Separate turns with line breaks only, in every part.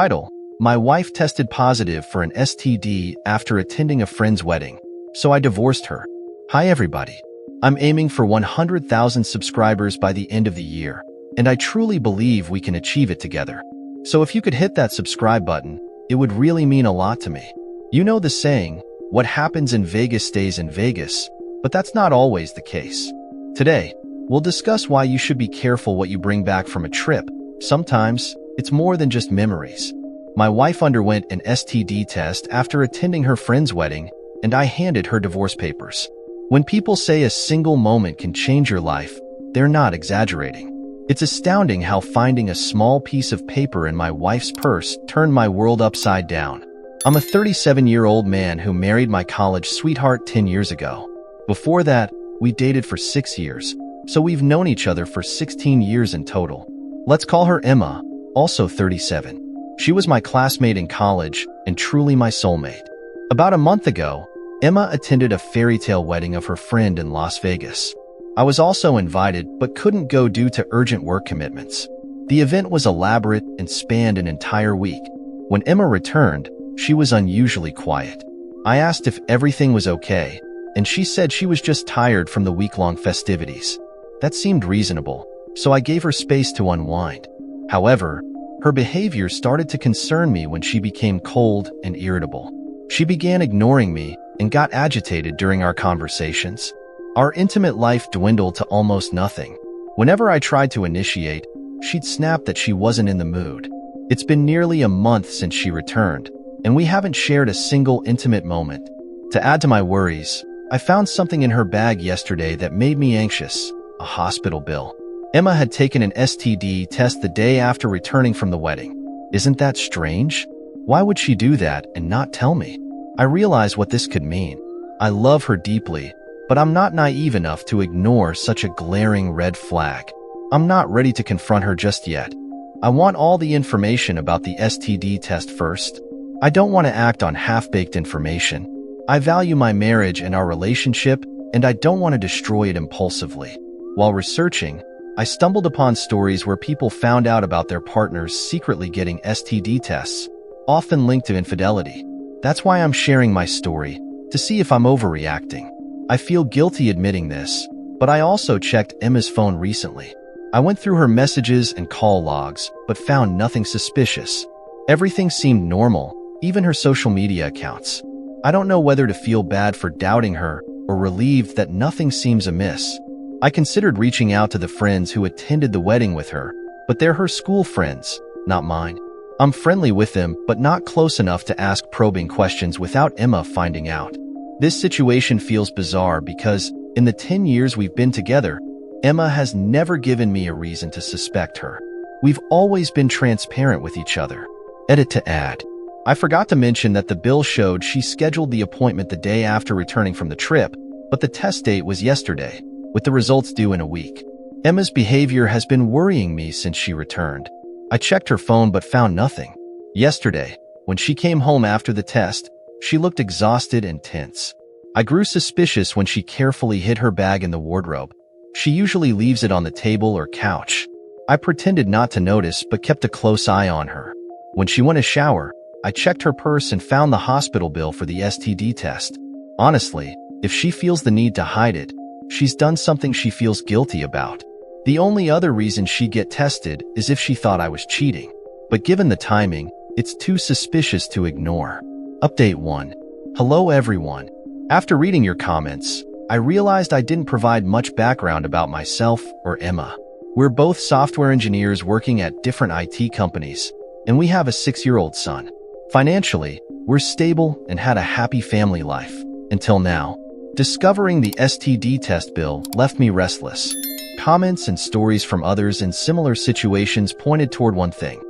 Title: My wife tested positive for an STD after attending a friend's wedding, so I divorced her. Hi everybody. I'm aiming for 100,000 subscribers by the end of the year, and I truly believe we can achieve it together. So if you could hit that subscribe button, it would really mean a lot to me. You know the saying, what happens in Vegas stays in Vegas, but that's not always the case. Today, we'll discuss why you should be careful what you bring back from a trip. Sometimes, it's more than just memories. My wife underwent an STD test after attending her friend's wedding, and I handed her divorce papers. When people say a single moment can change your life, they're not exaggerating. It's astounding how finding a small piece of paper in my wife's purse turned my world upside down. I'm a 37-year-old man who married my college sweetheart 10 years ago. Before that, we dated for 6 years, so we've known each other for 16 years in total. Let's call her Emma, also 37. She was my classmate in college and truly my soulmate. About a month ago, Emma attended a fairy tale wedding of her friend in Las Vegas. I was also invited but couldn't go due to urgent work commitments. The event was elaborate and spanned an entire week. When Emma returned, she was unusually quiet. I asked if everything was okay, and she said she was just tired from the week-long festivities. That seemed reasonable, so I gave her space to unwind. However, her behavior started to concern me when she became cold and irritable. She began ignoring me and got agitated during our conversations. Our intimate life dwindled to almost nothing. Whenever I tried to initiate, she'd snap that she wasn't in the mood. It's been nearly a month since she returned, and we haven't shared a single intimate moment. To add to my worries, I found something in her bag yesterday that made me anxious: a hospital bill. Emma had taken an STD test the day after returning from the wedding. Isn't that strange? Why would she do that and not tell me? I realize what this could mean. I love her deeply, but I'm not naive enough to ignore such a glaring red flag. I'm not ready to confront her just yet. I want all the information about the STD test first. I don't want to act on half-baked information. I value my marriage and our relationship, and I don't want to destroy it impulsively. While researching, I stumbled upon stories where people found out about their partners secretly getting STD tests, often linked to infidelity. That's why I'm sharing my story, to see if I'm overreacting. I feel guilty admitting this, but I also checked Emma's phone recently. I went through her messages and call logs, but found nothing suspicious. Everything seemed normal, even her social media accounts. I don't know whether to feel bad for doubting her or relieved that nothing seems amiss. I considered reaching out to the friends who attended the wedding with her, but they're her school friends, not mine. I'm friendly with them, but not close enough to ask probing questions without Emma finding out. This situation feels bizarre because, in the 10 years we've been together, Emma has never given me a reason to suspect her. We've always been transparent with each other. Edit to add. I forgot to mention that the bill showed she scheduled the appointment the day after returning from the trip, but the test date was yesterday, with the results due in a week. Emma's behavior has been worrying me since she returned. I checked her phone but found nothing. Yesterday, when she came home after the test, she looked exhausted and tense. I grew suspicious when she carefully hid her bag in the wardrobe. She usually leaves it on the table or couch. I pretended not to notice but kept a close eye on her. When she went to shower, I checked her purse and found the hospital bill for the STD test. Honestly, if she feels the need to hide it, she's done something she feels guilty about. The only other reason she'd get tested is if she thought I was cheating. But given the timing, it's too suspicious to ignore. Update 1. Hello everyone. After reading your comments, I realized I didn't provide much background about myself or Emma. We're both software engineers working at different IT companies, and we have a 6-year-old son. Financially, we're stable and had a happy family life. Until now. Discovering the STD test bill left me restless. Comments and stories from others in similar situations pointed toward one thing.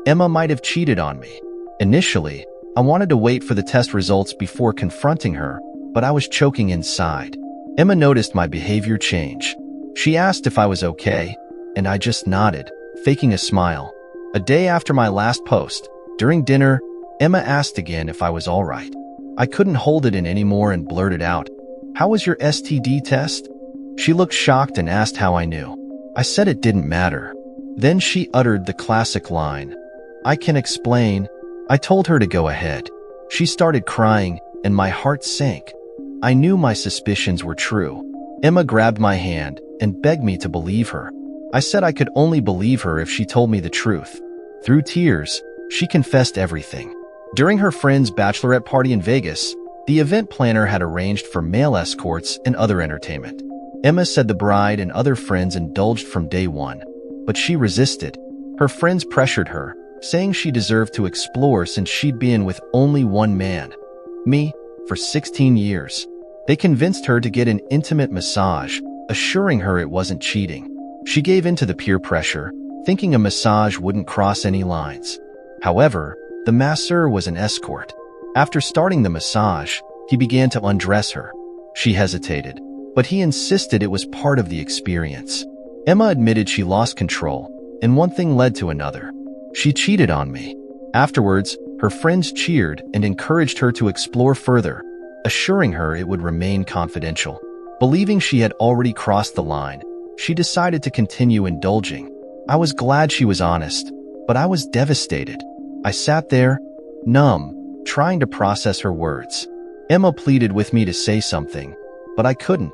Emma might have cheated on me. Initially, I wanted to wait for the test results before confronting her, but I was choking inside. Emma noticed my behavior change. She asked if I was okay, and I just nodded, faking a smile. A day after my last post, during dinner, Emma asked again if I was all right. I couldn't hold it in anymore and blurted out, "How was your STD test?" She looked shocked and asked how I knew. I said it didn't matter. Then she uttered the classic line, I can explain. I told her to go ahead. She started crying, and my heart sank. I knew my suspicions were true. Emma grabbed my hand and begged me to believe her. I said I could only believe her if she told me the truth. Through tears, she confessed everything. During her friend's bachelorette party in Vegas, the event planner had arranged for male escorts and other entertainment. Emma said the bride and other friends indulged from day one, but she resisted. Her friends pressured her, saying she deserved to explore since she'd been with only one man, me, for 16 years. They convinced her to get an intimate massage, assuring her it wasn't cheating. She gave in to the peer pressure, thinking a massage wouldn't cross any lines. However, the masseur was an escort. After starting the massage, he began to undress her. She hesitated, but he insisted it was part of the experience. Emma admitted she lost control, and one thing led to another. She cheated on me. Afterwards, her friends cheered and encouraged her to explore further, assuring her it would remain confidential. Believing she had already crossed the line, she decided to continue indulging. I was glad she was honest, but I was devastated. I sat there, numb, trying to process her words. Emma pleaded with me to say something, but I couldn't.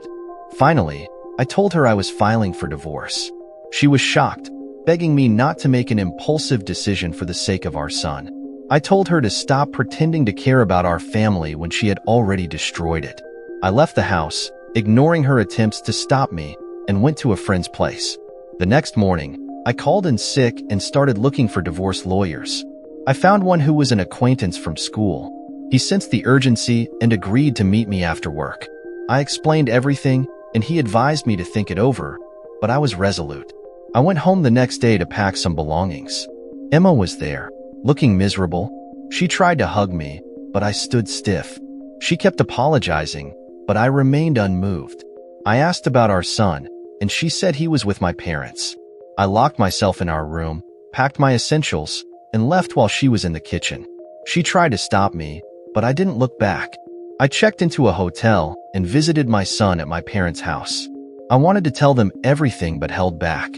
Finally, I told her I was filing for divorce. She was shocked, begging me not to make an impulsive decision for the sake of our son. I told her to stop pretending to care about our family when she had already destroyed it. I left the house, ignoring her attempts to stop me, and went to a friend's place. The next morning, I called in sick and started looking for divorce lawyers. I found one who was an acquaintance from school. He sensed the urgency and agreed to meet me after work. I explained everything, and he advised me to think it over, but I was resolute. I went home the next day to pack some belongings. Emma was there, looking miserable. She tried to hug me, but I stood stiff. She kept apologizing, but I remained unmoved. I asked about our son, and she said he was with my parents. I locked myself in our room, packed my essentials, and left while she was in the kitchen. She tried to stop me, but I didn't look back. I checked into a hotel and visited my son at my parents' house. I wanted to tell them everything but held back.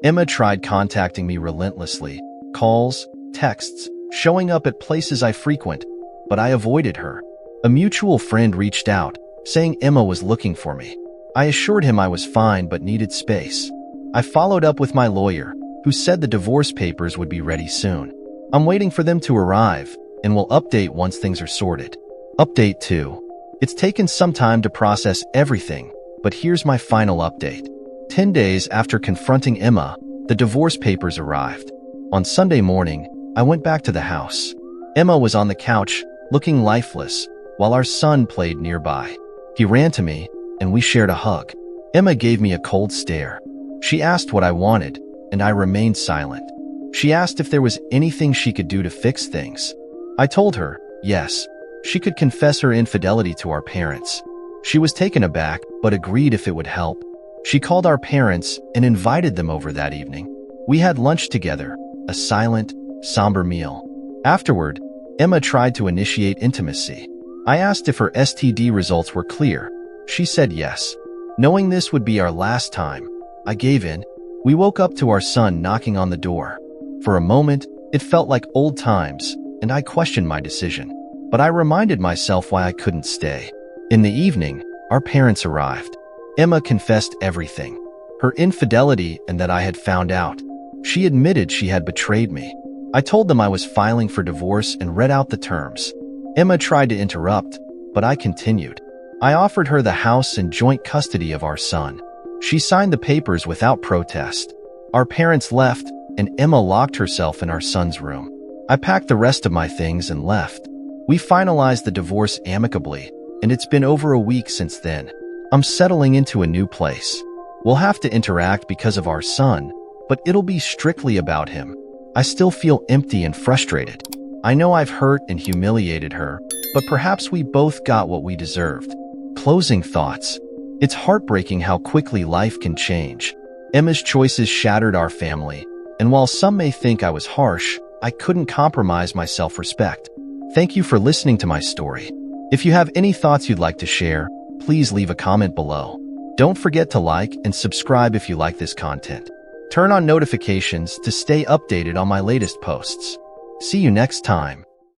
Emma tried contacting me relentlessly, calls, texts, showing up at places I frequent, but I avoided her. A mutual friend reached out, saying Emma was looking for me. I assured him I was fine but needed space. I followed up with my lawyer, who said the divorce papers would be ready soon. I'm waiting for them to arrive, and will update once things are sorted. Update 2. It's taken some time to process everything, but here's my final update. 10 days after confronting Emma, the divorce papers arrived. On Sunday morning, I went back to the house. Emma was on the couch, looking lifeless, while our son played nearby. He ran to me, and we shared a hug. Emma gave me a cold stare. She asked what I wanted, and I remained silent. She asked if there was anything she could do to fix things. I told her, yes, she could confess her infidelity to our parents. She was taken aback, but agreed if it would help. She called our parents and invited them over that evening. We had lunch together, a silent, somber meal. Afterward, Emma tried to initiate intimacy. I asked if her STD results were clear. She said yes. Knowing this would be our last time, I gave in. We woke up to our son knocking on the door. For a moment, it felt like old times, and I questioned my decision. But I reminded myself why I couldn't stay. In the evening, our parents arrived. Emma confessed everything. Her infidelity and that I had found out. She admitted she had betrayed me. I told them I was filing for divorce and read out the terms. Emma tried to interrupt, but I continued. I offered her the house and joint custody of our son. She signed the papers without protest. Our parents left, and Emma locked herself in our son's room. I packed the rest of my things and left. We finalized the divorce amicably, and it's been over a week since then. I'm settling into a new place. We'll have to interact because of our son, but it'll be strictly about him. I still feel empty and frustrated. I know I've hurt and humiliated her, but perhaps we both got what we deserved. Closing thoughts. It's heartbreaking how quickly life can change. Emma's choices shattered our family, and while some may think I was harsh, I couldn't compromise my self-respect. Thank you for listening to my story. If you have any thoughts you'd like to share, please leave a comment below. Don't forget to like and subscribe if you like this content. Turn on notifications to stay updated on my latest posts. See you next time.